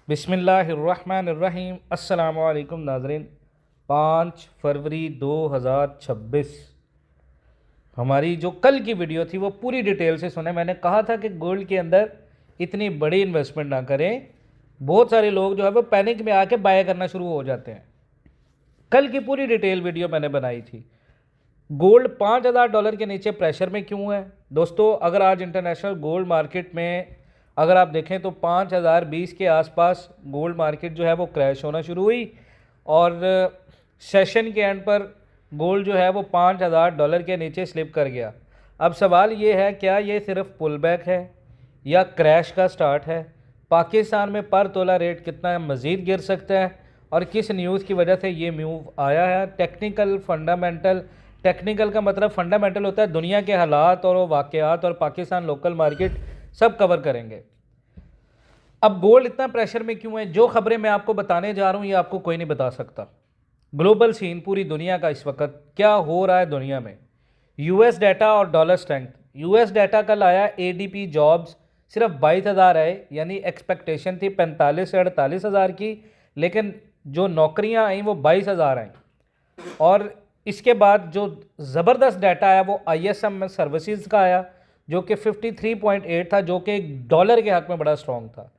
बिस्मिल्लाहिर्रहमानिर्रहीम। अस्सलामु अलैकुम नाज़रीन। 5 फरवरी 2026 हमारी जो कल की वीडियो थी वो पूरी डिटेल से सुने। मैंने कहा था कि गोल्ड के अंदर इतनी बड़ी इन्वेस्टमेंट ना करें। बहुत सारे लोग जो है वो पैनिक में आके बाय करना शुरू हो जाते हैं। कल की पूरी डिटेल वीडियो मैंने बनाई थी। गोल्ड $5,000 के नीचे प्रेशर में क्यों है दोस्तों? अगर आज इंटरनेशनल गोल्ड मार्केट में अगर आप देखें तो 5,020 के आसपास गोल्ड मार्केट जो है वो क्रैश होना शुरू हुई और सेशन के एंड पर गोल्ड जो है वो $5,000 के नीचे स्लिप कर गया। अब सवाल ये है, क्या ये सिर्फ पुल बैक है या क्रैश का स्टार्ट है? पाकिस्तान में पर तोला रेट कितना मज़ीद गिर सकता है और किस न्यूज़ की वजह से ये मूव आया है? Technical, fundamental. टेक्निकल का मतलब फंडामेंटल होता है दुनिया के हालात और वाक़यात और पाकिस्तान लोकल मार्केट सब कवर करेंगे। अब गोल्ड इतना प्रेशर में क्यों है? जो खबरें मैं आपको बताने जा रहा हूँ ये आपको कोई नहीं बता सकता। ग्लोबल सीन, पूरी दुनिया का इस वक्त क्या हो रहा है दुनिया में। यूएस डाटा और डॉलर स्ट्रेंथ। यूएस डाटा कल आया, एडीपी जॉब्स सिर्फ 22,000 आए, यानी एक्सपेक्टेशन थी 45 से 48,000 की, लेकिन जो नौकरियां आई वो 22,000 आई। और इसके बाद जो ज़बरदस्त डाटा आया वो आईएसएम सर्विसेज का आया जो कि 53.8 था, जो कि डॉलर के हक में बड़ा स्ट्रॉन्ग था।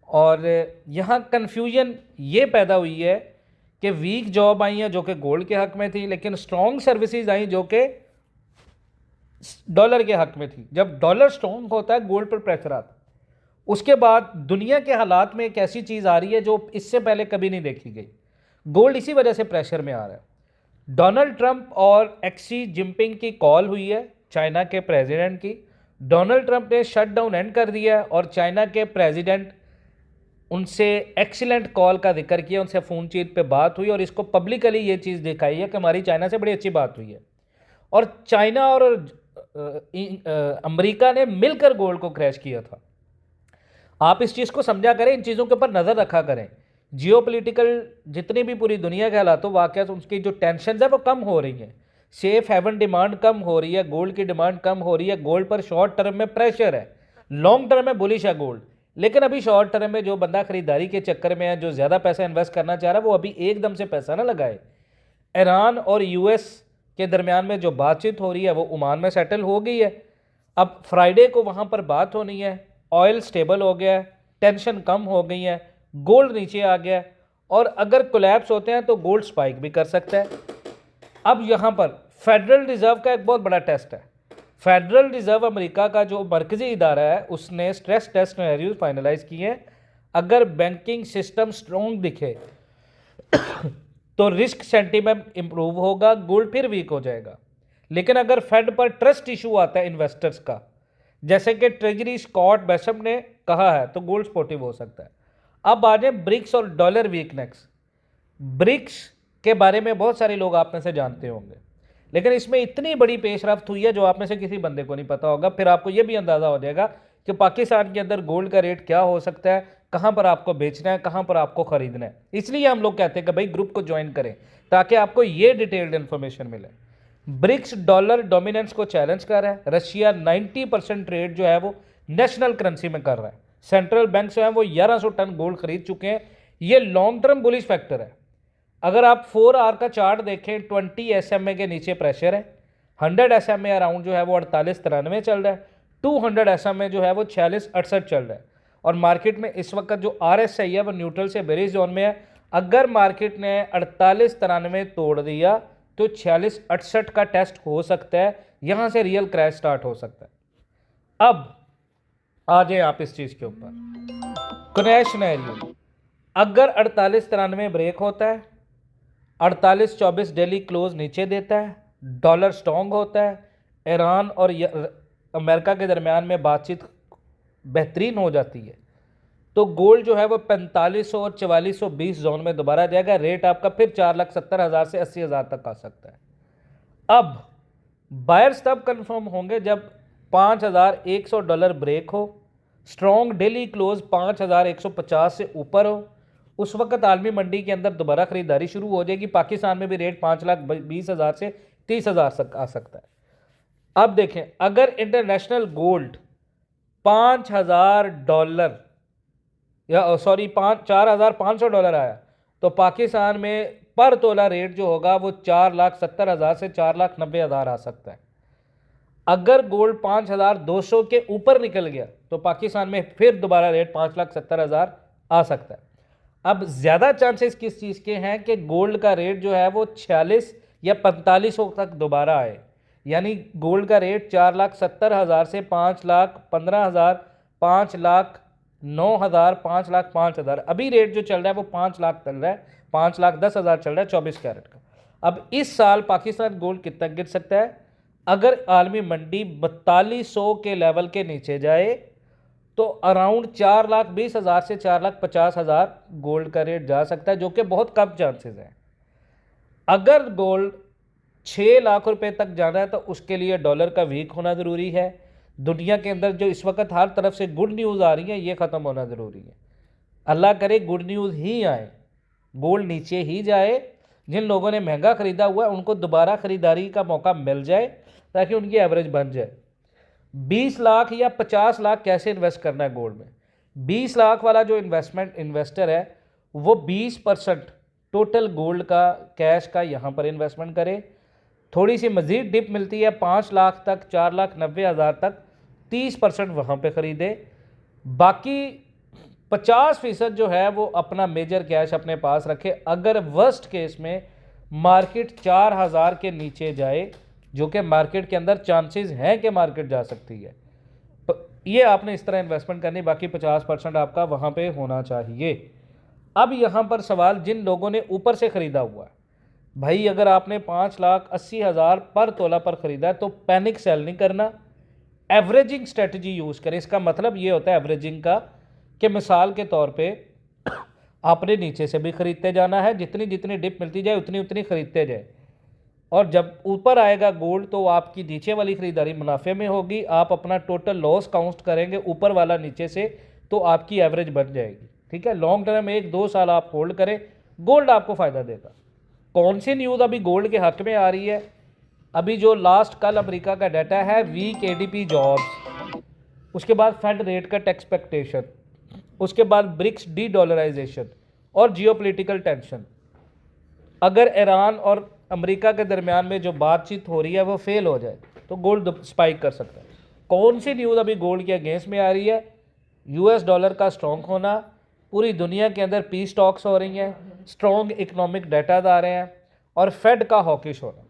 और यहाँ कन्फ्यूजन ये पैदा हुई है कि वीक जॉब आई हैं जो कि गोल्ड के हक में थी, लेकिन स्ट्रॉन्ग सर्विसेज आई जो कि डॉलर के हक में थी। जब डॉलर स्ट्रॉन्ग होता है गोल्ड पर प्रेशर आता है। उसके बाद दुनिया के हालात में एक ऐसी चीज़ आ रही है जो इससे पहले कभी नहीं देखी गई। गोल्ड इसी वजह से प्रेशर में आ रहा है। डोनाल्ड ट्रंप और एक्सी जिनपिंग की कॉल हुई है, चाइना के प्रेसिडेंट की। डोनाल्ड ट्रंप ने शटडाउन एंड कर दिया और चाइना के प्रेसिडेंट उनसे एक्सीलेंट कॉल का जिक्र किया, उनसे फ़ोन चीत पे बात हुई और इसको पब्लिकली ये चीज़ दिखाई है कि हमारी चाइना से बड़ी अच्छी बात हुई है। और चाइना और अमेरिका ने मिलकर गोल्ड को क्रैश किया था। आप इस चीज़ को समझा करें, इन चीज़ों के ऊपर नज़र रखा करें। जियोपॉलिटिकल जितनी भी पूरी दुनिया के हालातों वाक़यात, उसकी जो टेंशन है वो कम हो रही हैं। सेफ हेवन डिमांड कम हो रही है, गोल्ड की डिमांड कम हो रही है। गोल्ड पर शॉर्ट टर्म में प्रेशर है, लॉन्ग टर्म में बुलिश है गोल्ड। लेकिन अभी शॉर्ट टर्म में जो बंदा खरीदारी के चक्कर में है, जो ज़्यादा पैसा इन्वेस्ट करना चाह रहा है, वो अभी एकदम से पैसा ना लगाए। ईरान और यूएस के दरमियान में जो बातचीत हो रही है वो ओमान में सेटल हो गई है। अब फ्राइडे को वहाँ पर बात होनी है। ऑयल स्टेबल हो गया है, टेंशन कम हो गई है, गोल्ड नीचे आ गया है और अगर कोलैप्स होते हैं तो गोल्ड स्पाइक भी कर सकता है। अब यहाँ पर फेडरल रिजर्व का एक बहुत बड़ा टेस्ट है। फेडरल रिजर्व अमेरिका का जो मरकजी इदारा है उसने स्ट्रेस टेस्ट सिनेरियोज फाइनलाइज किए हैं। अगर बैंकिंग सिस्टम स्ट्रॉन्ग दिखे तो रिस्क सेंटीमेंट इंप्रूव होगा, गोल्ड फिर वीक हो जाएगा। लेकिन अगर फेड पर ट्रस्ट इशू आता है इन्वेस्टर्स का, जैसे कि ट्रेजरी स्कॉट बेशम ने कहा है, तो गोल्ड सपोर्टिव हो सकता है। अब आ जाए ब्रिक्स और डॉलर वीकनेस। ब्रिक्स के बारे में बहुत सारे लोग आप में से जानते होंगे, लेकिन इसमें इतनी बड़ी पेशरफ्त हुई है जो आप में से किसी बंदे को नहीं पता होगा। फिर आपको यह भी अंदाज़ा हो जाएगा कि पाकिस्तान के अंदर गोल्ड का रेट क्या हो सकता है, कहाँ पर आपको बेचना है, कहाँ पर आपको ख़रीदना है। इसलिए हम लोग कहते हैं कि भाई ग्रुप को ज्वाइन करें ताकि आपको ये डिटेल्ड इन्फॉर्मेशन मिले। ब्रिक्स डॉलर डोमिनेंस को चैलेंज कर रहा है। रशिया 90% ट्रेड जो है वो नेशनल करेंसी में कर रहा है। सेंट्रल बैंक जो है वो 1100 टन गोल्ड खरीद चुके हैं। ये लॉन्ग टर्म बुलिश फैक्टर है। अगर आप 4 आवर का चार्ट देखें, 20 SMA के नीचे प्रेशर है। 100 SMA अराउंड जो है वो 48-93 चल रहा है। 200 SMA जो है वो 46-68 चल रहा है। और मार्केट में इस वक्त जो RSI है वो न्यूट्रल से बेरिश जोन में है। अगर मार्केट ने 48-93 तोड़ दिया तो 46-68 का टेस्ट हो सकता है, यहाँ से रियल क्रैश स्टार्ट हो सकता है। अब आ जाए आप इस चीज़ के ऊपर क्रैश सिनेरियो। अगर 48-93 ब्रेक होता है, 48-24 डेली क्लोज नीचे देता है, डॉलर स्ट्रॉन्ग होता है, ईरान और अमेरिका के दरमियान में बातचीत बेहतरीन हो जाती है, तो गोल्ड जो है वो 4500 और 4420 जोन में दोबारा जाएगा। रेट आपका फिर 4,70,000 से 80,000 तक आ सकता है। अब बायर्स तब कंफर्म होंगे जब $5,100 ब्रेक हो, स्ट्रॉन्ग डेली क्लोज 5,150 से ऊपर हो। उस वक्त आलमी मंडी के अंदर दोबारा खरीदारी शुरू हो जाएगी। पाकिस्तान में भी रेट 5,20,000 से 30,000 तक आ सकता है। अब देखें, अगर इंटरनेशनल गोल्ड $5,000 या सॉरी 4,500 आया, तो पाकिस्तान में पर तोला रेट जो होगा वो 4,70,000 से 4,90,000 आ सकता है। अगर गोल्ड 5,200 के ऊपर निकल गया तो पाकिस्तान में फिर दोबारा रेट 5,70,000 आ सकता है। अब ज़्यादा चांसेस किस चीज़ के हैं कि गोल्ड का रेट जो है वो 46 या 4500 तक दोबारा आए, यानी गोल्ड का रेट 4,70,000 से 5,15,000, 5,09,000, 5,05,000, अभी रेट जो चल रहा है वो 5 लाख चल रहा है, 5,10,000 चल रहा है 24 कैरेट का। अब इस साल पाकिस्तान गोल्ड कितना गिर सकता है? अगर आलमी मंडी 4200 के लेवल के नीचे जाए तो अराउंड 4,20,000 से 4,50,000 गोल्ड का रेट जा सकता है, जो कि बहुत कम चांसेस हैं। अगर गोल्ड 6 लाख रुपए तक जाना है तो उसके लिए डॉलर का वीक होना ज़रूरी है। दुनिया के अंदर जो इस वक्त हर तरफ से गुड न्यूज़ आ रही है ये ख़त्म होना ज़रूरी है। अल्लाह करे गुड न्यूज़ ही आए, गोल्ड नीचे ही जाए, जिन लोगों ने महंगा ख़रीदा हुआ है उनको दोबारा ख़रीदारी का मौका मिल जाए ताकि उनकी एवरेज बन जाए। 20 लाख या 50 लाख कैसे इन्वेस्ट करना है गोल्ड में? 20 लाख वाला जो इन्वेस्टर है वो 20% टोटल गोल्ड का कैश का यहाँ पर इन्वेस्टमेंट करे। थोड़ी सी मज़ीद डिप मिलती है 5 लाख तक, 4,90,000 तक, 30% वहाँ पे ख़रीदे। बाकी 50% जो है वो अपना मेजर कैश अपने पास रखे। अगर वर्स्ट केस में मार्केट 4,000 के नीचे जाए, जो कि मार्केट के अंदर चांसेस हैं कि मार्केट जा सकती है, तो ये आपने इस तरह इन्वेस्टमेंट करनी, बाकी 50% आपका वहाँ पे होना चाहिए। अब यहाँ पर सवाल, जिन लोगों ने ऊपर से ख़रीदा हुआ है, भाई अगर आपने 5,80,000 पर तोला पर ख़रीदा है तो पैनिक सेल नहीं करना, एवरेजिंग स्ट्रेटजी यूज़ करें। इसका मतलब ये होता है एवरेजिंग का कि मिसाल के तौर पे आपने नीचे से भी ख़रीदते जाना है, जितनी जितनी डिप मिलती जाए उतनी उतनी ख़रीदते जाए, और जब ऊपर आएगा गोल्ड तो आपकी नीचे वाली ख़रीदारी मुनाफे में होगी। आप अपना टोटल लॉस काउंट करेंगे ऊपर वाला नीचे से, तो आपकी एवरेज बन जाएगी। ठीक है, लॉन्ग टर्म 1-2 साल आप होल्ड करें, गोल्ड आपको फ़ायदा देगा। कौन सी न्यूज़ अभी गोल्ड के हक में आ रही है? अभी जो लास्ट कल अमेरिका का डाटा है, वीक एडीपी जॉब्स, उसके बाद फेड रेट कट एक्सपेक्टेशन, उसके बाद ब्रिक्स डी डॉलराइजेशन और जियोपॉलिटिकल टेंशन। अगर ईरान और अमेरिका के दरमियान में जो बातचीत हो रही है वो फेल हो जाए तो गोल्ड स्पाइक कर सकता है। कौन सी न्यूज़ अभी गोल्ड के अगेंस्ट में आ रही है? यूएस डॉलर का स्ट्रॉन्ग होना, पूरी दुनिया के अंदर पीस टॉक्स हो रही हैं, स्ट्रॉन्ग इकोनॉमिक डाटा आ रहे हैं, और फेड का हॉकिश होना।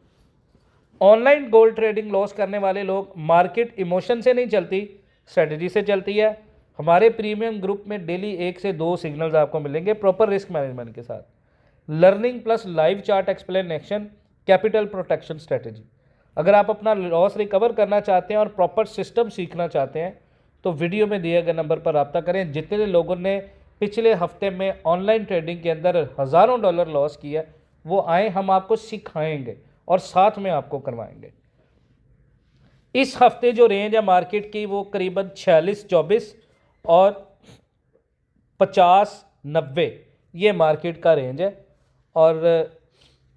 ऑनलाइन गोल्ड ट्रेडिंग लॉस करने वाले लोग, मार्केट इमोशन से नहीं चलती, स्ट्रेटजी से चलती है। हमारे प्रीमियम ग्रुप में डेली 1 से 2 सिग्नल्स आपको मिलेंगे प्रॉपर रिस्क मैनेजमेंट के साथ, learning plus live chart explanation, capital protection strategy. अगर आप अपना लॉस रिकवर करना चाहते हैं और प्रॉपर सिस्टम सीखना चाहते हैं तो वीडियो में दिए गए नंबर पर रब्ता करें। जितने लोगों ने पिछले हफ्ते में ऑनलाइन ट्रेडिंग के अंदर हज़ारों डॉलर लॉस किया वो आए, हम आपको सिखाएंगे और साथ में आपको करवाएंगे। इस हफ्ते जो रेंज है मार्केट की वो करीबन 46-24 और 50-90 ये मार्केट का रेंज है, और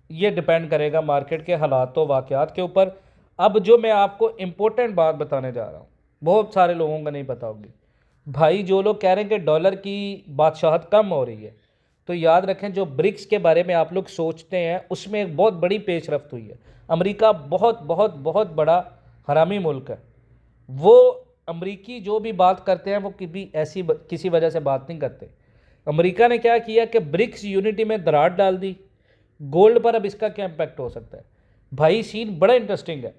ये डिपेंड करेगा मार्केट के हालात व वाक़यात के ऊपर। अब जो मैं आपको इम्पोर्टेंट बात बताने जा रहा हूँ, बहुत सारे लोगों को नहीं पता होगी। भाई जो लोग कह रहे हैं कि डॉलर की बादशाहत कम हो रही है, तो याद रखें जो ब्रिक्स के बारे में आप लोग सोचते हैं उसमें एक बहुत बड़ी पेशरफ्त हुई है। अमेरिका बहुत बहुत बहुत बड़ा हरामी मुल्क है। वो अमरीकी जो भी बात करते हैं वो कभी ऐसी किसी वजह से बात नहीं करते। अमेरिका ने क्या किया कि ब्रिक्स यूनिटी में दरार डाल दी। गोल्ड पर अब इसका क्या इम्पैक्ट हो सकता है? भाई सीन बड़ा इंटरेस्टिंग है।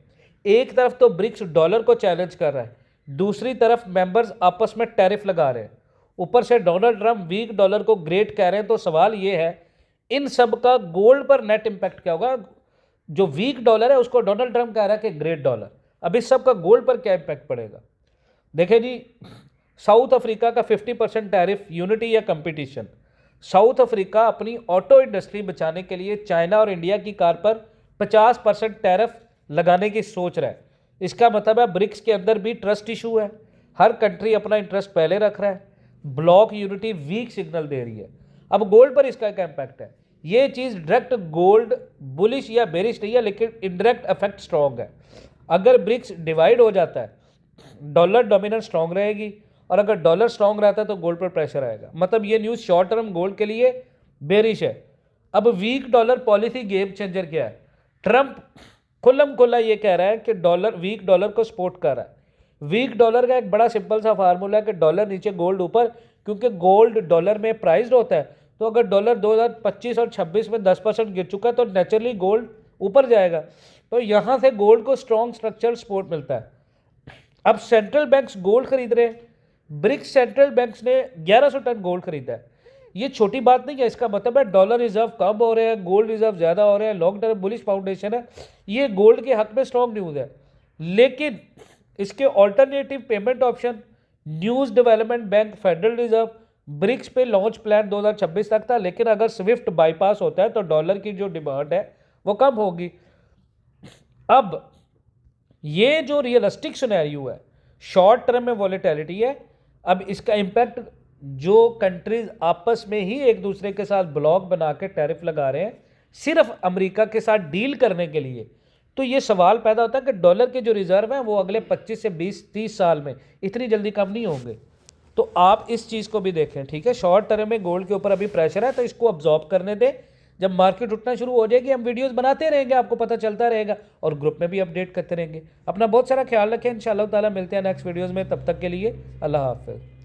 एक तरफ तो ब्रिक्स डॉलर को चैलेंज कर रहा है, दूसरी तरफ मेंबर्स आपस में टैरिफ लगा रहे हैं, ऊपर से डोनाल्ड ट्रंप वीक डॉलर को ग्रेट कह रहे हैं। तो सवाल ये है इन सब का गोल्ड पर नेट इम्पैक्ट क्या होगा? जो वीक डॉलर है उसको डोनाल्ड ट्रंप कह रहा है कि ग्रेट डॉलर, अब इस सब का गोल्ड पर क्या इम्पैक्ट पड़ेगा? देखें जी, साउथ अफ्रीका का 50% टैरिफ, यूनिटी या कंपटीशन। साउथ अफ्रीका अपनी ऑटो इंडस्ट्री बचाने के लिए चाइना और इंडिया की कार पर 50% टैरिफ लगाने की सोच रहा है। इसका मतलब है ब्रिक्स के अंदर भी ट्रस्ट इशू है, हर कंट्री अपना इंटरेस्ट पहले रख रहा है, ब्लॉक यूनिटी वीक सिग्नल दे रही है। अब गोल्ड पर इसका क्या इम्पैक्ट है? ये चीज़ डायरेक्ट गोल्ड बुलिश या बेरिश नहीं है, लेकिन इनडायरेक्ट इफेक्ट स्ट्रॉन्ग है। अगर ब्रिक्स डिवाइड हो जाता है, डॉलर डोमिनेंस स्ट्रॉन्ग रहेगी, और अगर डॉलर स्ट्रांग रहता है तो गोल्ड पर प्रेशर आएगा। मतलब ये न्यूज़ शॉर्ट टर्म गोल्ड के लिए बेरिश है। अब weak dollar policy game changer क्या है? ट्रंप खुल्लम खुल्ला ये कह रहा है कि वीक डॉलर को सपोर्ट कर रहा है। वीक डॉलर का एक बड़ा सिंपल सा फार्मूला है कि डॉलर नीचे गोल्ड ऊपर, क्योंकि गोल्ड डॉलर में प्राइस्ड होता है। तो अगर डॉलर 2025 और 26 में 10% गिर चुका है तो नेचुरली गोल्ड ऊपर जाएगा। तो यहाँ से गोल्ड को स्ट्रॉन्ग स्ट्रक्चरल सपोर्ट मिलता है। अब सेंट्रल बैंक्स गोल्ड खरीद रहे हैं। ब्रिक्स सेंट्रल बैंक्स ने 1100 टन गोल्ड खरीदा है। ये छोटी बात नहीं है, इसका मतलब है डॉलर रिजर्व कम हो रहे हैं, गोल्ड रिजर्व ज़्यादा हो रहे हैं, लॉन्ग टर्म बुलिश फाउंडेशन है। ये गोल्ड के हक में स्ट्रॉन्ग न्यूज़ है। लेकिन इसके alternative payment option, news development bank, federal reserve, BRICS pay launch plan 2026 तक था। लेकिन अगर स्विफ्ट बाईपास होता है तो डॉलर की जो डिमांड है वो कम होगी। अब ये जो रियलिस्टिक सिनेरियो है, शॉर्ट टर्म में वॉलेटिलिटी है। अब इसका इम्पैक्ट जो कंट्रीज आपस में ही एक दूसरे के साथ ब्लॉक बना के टैरिफ लगा रहे हैं सिर्फ अमेरिका के साथ डील करने के लिए, तो ये सवाल पैदा होता है कि डॉलर के जो रिजर्व हैं वो अगले 25 से 20-30 साल में इतनी जल्दी कम नहीं होंगे। तो आप इस चीज़ को भी देखें, ठीक है। शॉर्ट टर्म में गोल्ड के ऊपर अभी प्रेशर है तो इसको अब्जॉर्ब करने दें। जब मार्केट उठना शुरू हो जाएगी हम वीडियोस बनाते रहेंगे, आपको पता चलता रहेगा, और ग्रुप में भी अपडेट करते रहेंगे। अपना बहुत सारा ख्याल रखें। इंशाअल्लाह ताला मिलते हैं नेक्स्ट वीडियोस में। तब तक के लिए अल्लाह हाफ़िज़।